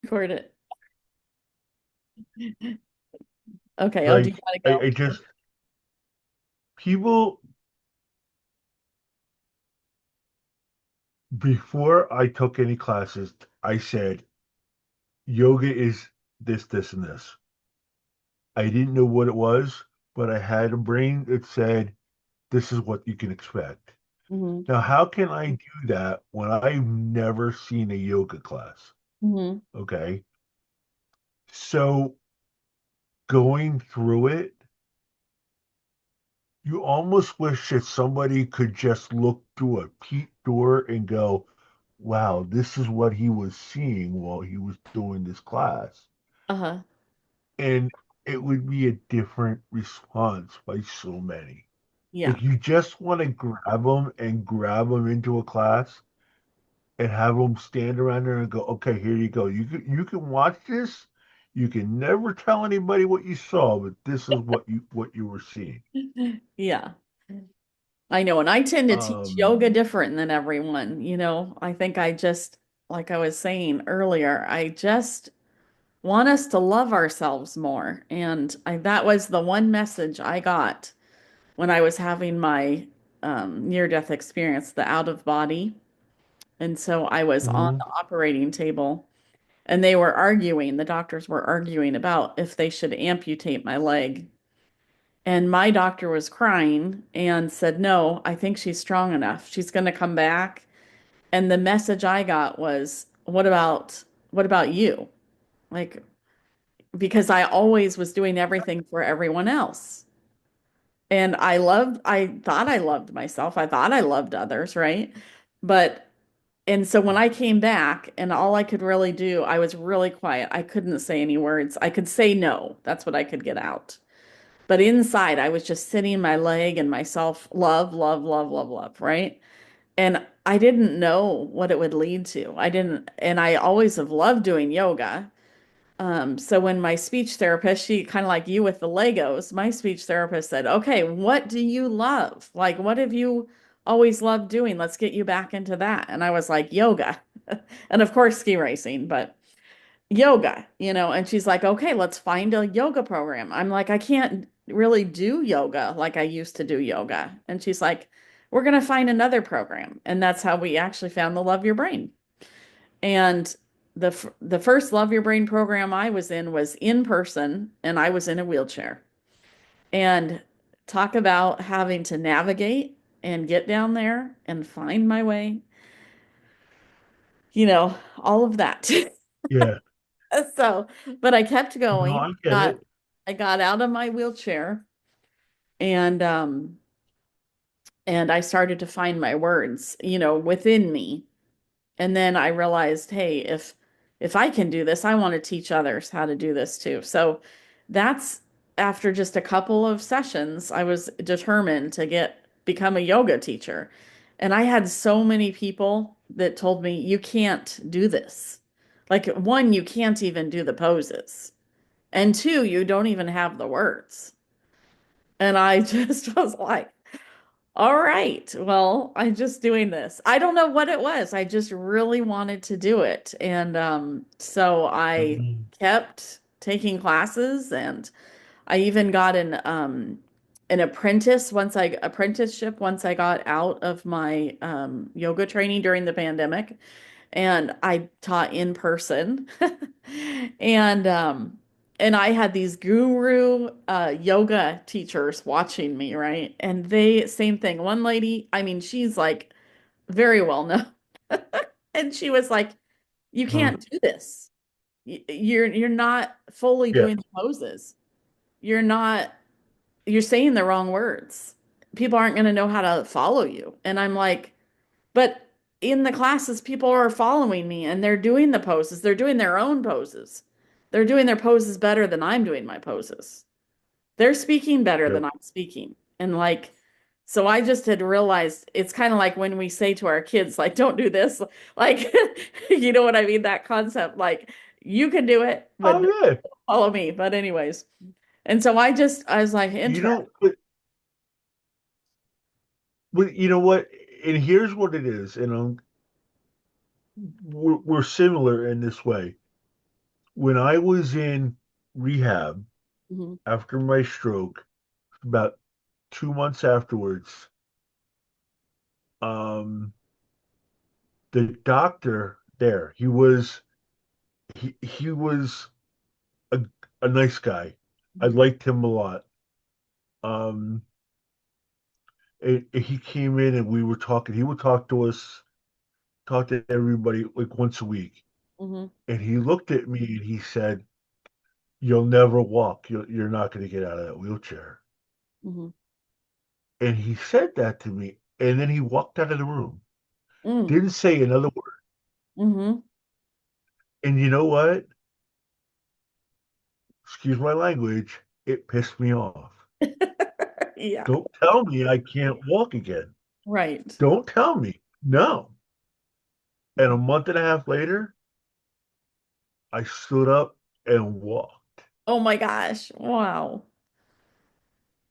record it. Okay. Oh, do you Like want to I go? just people before I took any classes, I said yoga is this, this, and this. I didn't know what it was, but I had a brain that said this is what you can expect. Hmm. Now, how can I do that when I've never seen a yoga class? Hmm. Okay. So going through it, you almost wish that somebody could just look through a peep door and go, wow, this is what he was seeing while he was doing this class. Uh-huh. And it would be a different response by so many. Yeah. Like you just want to grab them into a class and have them stand around there and go, okay, here you go. You can watch this. You can never tell anybody what you saw, but this is what you were seeing. Yeah. I know. And I tend to teach Um, yoga different than everyone. I think I just, like I was saying earlier, I just want us to love ourselves more. And that was the one message I got when I was having my near-death experience, the out of body. And so I was on mhm, the operating table and they were arguing, the doctors were arguing about if they should amputate my leg. And my doctor was crying and said, "No, I think she's strong enough. She's going to come back." And the message I got was, what about you? Like, because I always was doing everything for everyone else. And I thought I loved myself. I thought I loved others, right? But and so when I came back and all I could really do, I was really quiet. I couldn't say any words. I could say no. That's what I could get out. But inside, I was just sitting my leg and myself, love, love, love, love, love, right? And I didn't know what it would lead to. I didn't, and I always have loved doing yoga. So when my speech therapist, she kind of like you with the Legos, my speech therapist said, "Okay, what do you love? Like, what have you always loved doing? Let's get you back into that." And I was like, "Yoga." And of course, ski racing, but yoga. And she's like, "Okay, let's find a yoga program." I'm like, "I can't really do yoga like I used to do yoga." And she's like, "We're going to find another program." And that's how we actually found the Love Your Brain. And the first Love Your Brain program I was in person, and I was in a wheelchair. And talk about having to navigate and get down there and find my way, all of that. yeah, So, but I kept no, going. I get it. I got out of my wheelchair and and I started to find my words, within me. And then I realized, hey, if I can do this, I want to teach others how to do this too. So that's after just a couple of sessions, I was determined to become a yoga teacher. And I had so many people that told me, you can't do this. Like, one, you can't even do the poses. And two, you don't even have the words. And I just was like, all right, well, I'm just doing this. I don't know what it was. I just really wanted to do it. And so I Mhm. kept taking classes and I even got an apprenticeship once I got out of my yoga training during the pandemic and I taught in person. And and I had these guru yoga teachers watching me, right? And they same thing. One lady, I mean, she's like very well known. And she was like, "You Uh, can't do this. You're not fully yeah, doing the poses. You're not you're saying the wrong words. People aren't going to know how to follow you." And I'm like, but in the classes, people are following me and they're doing the poses. They're doing their own poses. They're doing their poses better than I'm doing my poses. They're speaking better yep. than I'm speaking. And like, so I just had realized it's kind of like when we say to our kids, like, don't do this. Like, you know what I mean? That concept, like, you can do it, but Oh don't yeah. follow me. But, anyways. And so I was like, You interesting. know, but you know what? And here's what it is, and we're similar in this way. when I was in rehab Hmm. after my stroke, about 2 months afterwards, um, the doctor there, he was a, a nice guy. I liked him a lot. Um, he came in and we were talking. He would talk to us, talk to everybody like once a week. Hmm. And he looked at me and he said, "You'll never walk. You're not going to get out of that wheelchair." Hmm. And he said that to me. And then he walked out of the room, Mm. didn't say another word. Hmm. And you know what? Excuse my language. It pissed me off. Yeah. Don't tell me I can't walk again. Right. Don't tell me. No. And a month and a half later, I stood up and walked. Oh my gosh. Wow.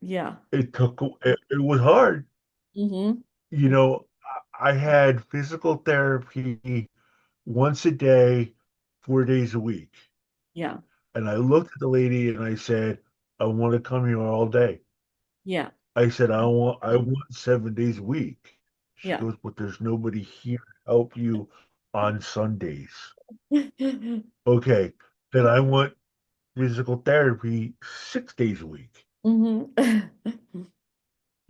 Yeah. It was hard. Hmm. You know, I had physical therapy once a day, 4 days a week. Yeah. And I looked at the lady and I said, I want to come here all day. Yeah. I said, I want 7 days a week. She Yeah. goes, but there's nobody here to help you on Sundays. Okay. Then I want physical therapy 6 days a week. Hmm.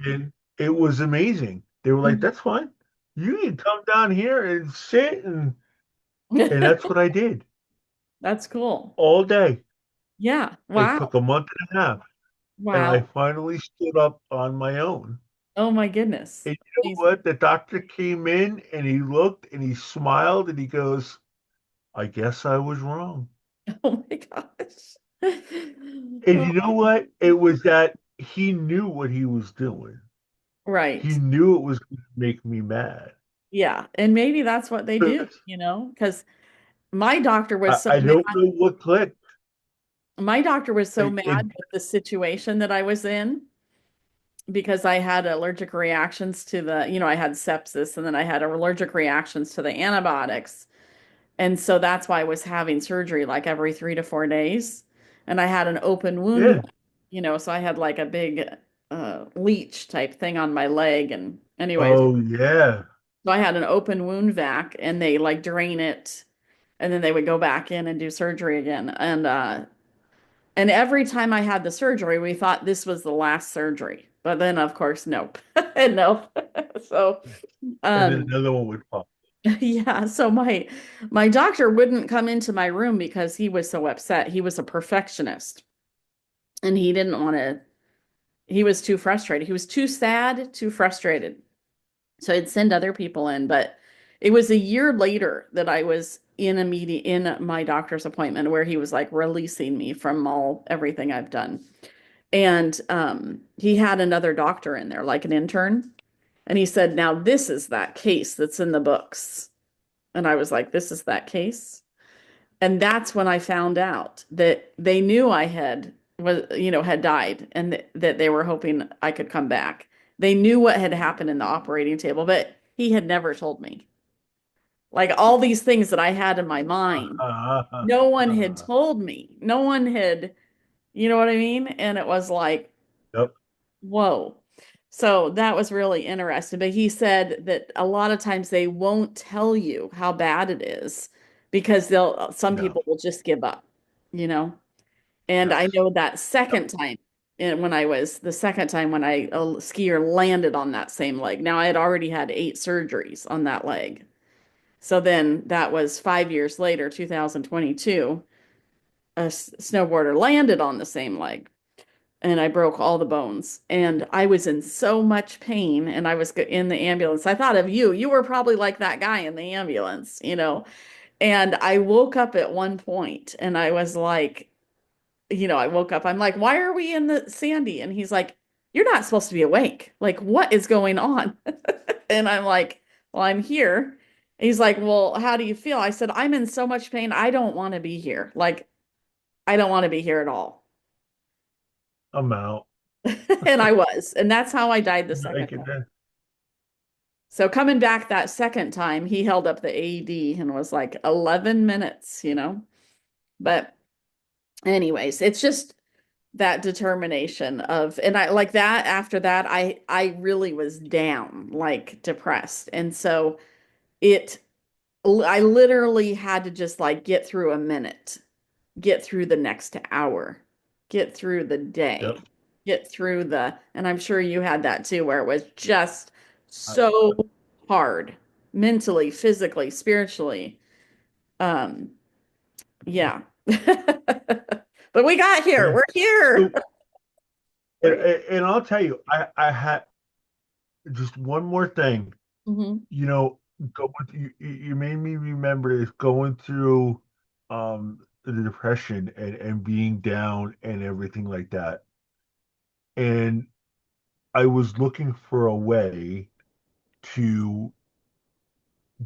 And it was amazing. They were like, that's fine. You can come down here and sit and that's what I did That's cool. all day. Yeah. It Wow. took a month and a half. And I Wow. finally stood up on my own. Oh my goodness. And you know Amazing. what? The doctor came in and he looked and he smiled and he goes, I guess I was wrong. Oh my gosh. And Oh, you know what? It was that he knew what he was doing. He right. knew it was going to make me mad. Yeah. And maybe that's what they do, because my doctor was so I mad. don't know what clicked. My doctor was so It mad with the situation that I was in because I had allergic reactions to I had sepsis and then I had allergic reactions to the antibiotics. And so that's why I was having surgery like every 3 to 4 days. And I had an open wound, yeah. so I had like a big leech type thing on my leg. And anyways, Oh yeah. so I had an open wound vac and they like drain it and then they would go back in and do surgery again. And every time I had the surgery, we thought this was the last surgery. But then of course, nope. Nope. So And then um another one would pop. yeah, so my doctor wouldn't come into my room because he was so upset. He was a perfectionist and he didn't want to he was too frustrated. He was too sad, too frustrated. So I'd send other people in, but it was a year later that I was in a meeting in my doctor's appointment where he was like releasing me from all everything I've done. And he had another doctor in there, like an intern, and he said, "Now this is that case that's in the books." And I was like, "This is that case?" And that's when I found out that they knew I had died and that they were hoping I could come back. They knew what had happened in the operating table, but he had never told me. Like all these things that I had in my mind, no one had told me. No one had, you know what I mean? And it was like, Yep. whoa. So that was really interesting. But he said that a lot of times they won't tell you how bad it is because some No. people will just give up, you know? And I Yes. know that second time, and when I was the second time when a skier landed on that same leg. Now I had already had 8 surgeries on that leg. So then that was 5 years later, 2022, a snowboarder landed on the same leg and I broke all the bones. And I was in so much pain and I was in the ambulance. I thought of you. You were probably like that guy in the ambulance. And I woke up at one point and I was like, I woke up. I'm like, why are we in the Sandy? And he's like, you're not supposed to be awake. Like, what is going on? And I'm like, well, I'm here. And he's like, well, how do you feel? I said, I'm in so much pain. I don't want to be here. Like, I don't want to be here at all. I'm out. And I was. And that's how I died the I second can, time. So coming back that second time, he held up the AED and was like 11 minutes. But anyways, it's just that determination of, and I like that after that, I really was down, like depressed. And so it I literally had to just like get through a minute, get through the next hour, get through the day, Yep. get through and I'm sure you had that too, where it was just I, so hard mentally, physically, spiritually. Um, yeah. But we got here. yeah. We're here. So, We're and I'll tell you, I had just one more thing. hmm You know, you made me remember is going through the depression and being down and everything like that. And I was looking for a way to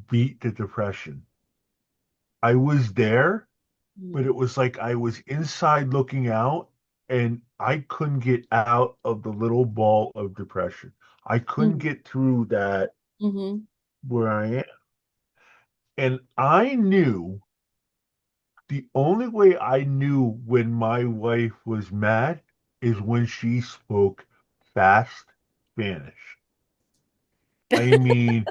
beat the depression. I was there, but it was like I was inside looking out and I couldn't get out of the little ball of depression. I couldn't hmm get through that hmm where I am. And I knew the only way I knew when my wife was mad is when she spoke fast Spanish. I mean,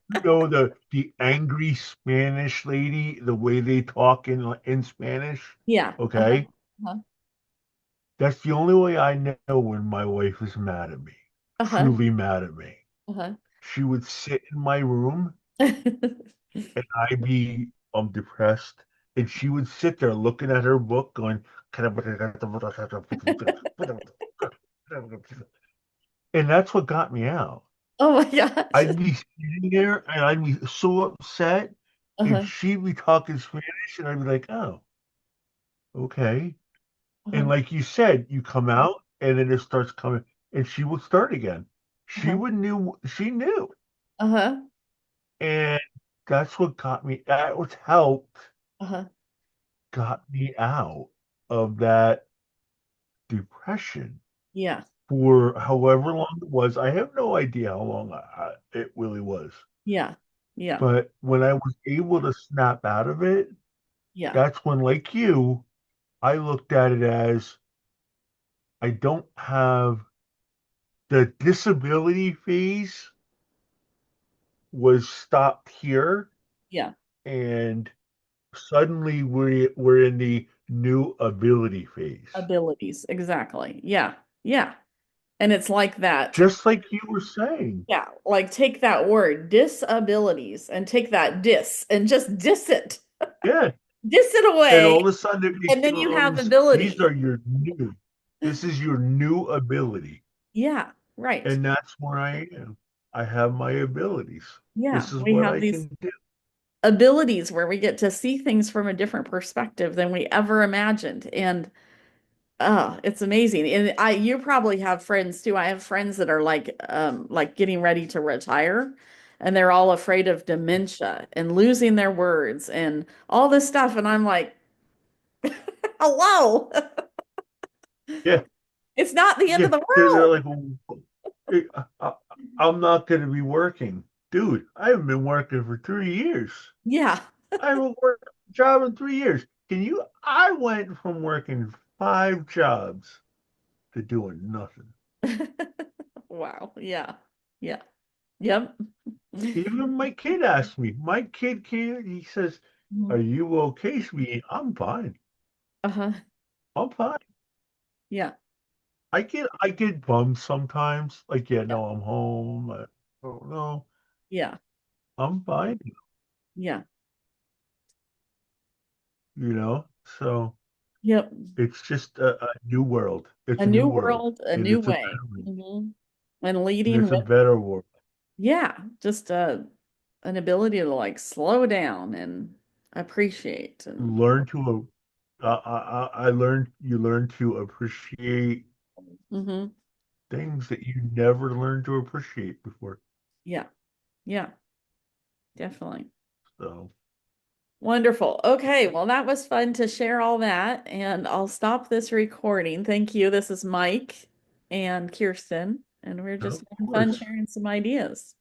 you know the angry Spanish lady, the way they talk in Spanish, Yeah. Uh-huh. okay? Uh-huh. That's the only way I know when my wife is mad at me, Uh-huh. truly mad at me. Uh-huh. She would sit in my room and I'd be depressed, and she would sit there looking at her book, going, and that's what got me out. Oh my gosh. I'd be sitting there and I'd be so upset, and Uh-huh. she'd be talking Spanish, and I'd be like, oh, okay. And Uh-huh. like you said, you come out, and then it starts coming, and she would start again. Uh-huh. She knew, Uh-huh. and that's what got me. That was helped Uh-huh. got me out of that depression Yeah. for however long it was. I have no idea how long it really was. Yeah. Yeah. But when I was able to snap out of it, Yeah. that's when, like you, I looked at it as I don't have the disability phase was stopped here, Yeah. and suddenly we're in the new ability phase. Abilities. Exactly. Yeah. Yeah. And it's like that. Just like you were saying. Yeah. Like take that word, disabilities, and take that and just diss it. Yeah. Diss it And away. all of a sudden they And say, then you oh, have these ability. are your new, this is your new ability. Yeah. Right. And that's where I am. I have my abilities. Yeah. This is We what have I these can do. abilities where we get to see things from a different perspective than we ever imagined. And oh, it's amazing. And you probably have friends too. I have friends that are like getting ready to retire and they're all afraid of dementia and losing their words and all this stuff. And I'm like, hello, Yeah. it's not the end of Yeah. the They're world. like, well, eh, I'm not going to be working. Dude, I haven't been working for 3 years. Yeah. I haven't worked a job in 3 years. I went from working 5 jobs to doing nothing. Wow. Yeah. Yeah. Yep. Even my kid asked me. My kid came. He says, "Are Mhm. you okay, sweetie?" I'm fine. Uh-huh. I'm fine. Yeah. I get bummed sometimes. Like, yeah, Yeah. no, I'm home. Oh no, Yeah. I'm fine. Yeah. You know. So Yep. it's just a new world. It's A a new new world, world, a and new it's a way. better one. And And leading it's a with, better world. yeah, just an ability to like slow down and appreciate and Learn to. I learned. You learn to appreciate hmm things that you never learned to appreciate before. yeah, yeah, definitely. So, Wonderful. Okay, well, that was fun to share all that, and I'll stop this recording. Thank you. This is Mike and Kirsten, and we're of just having fun course. sharing some ideas.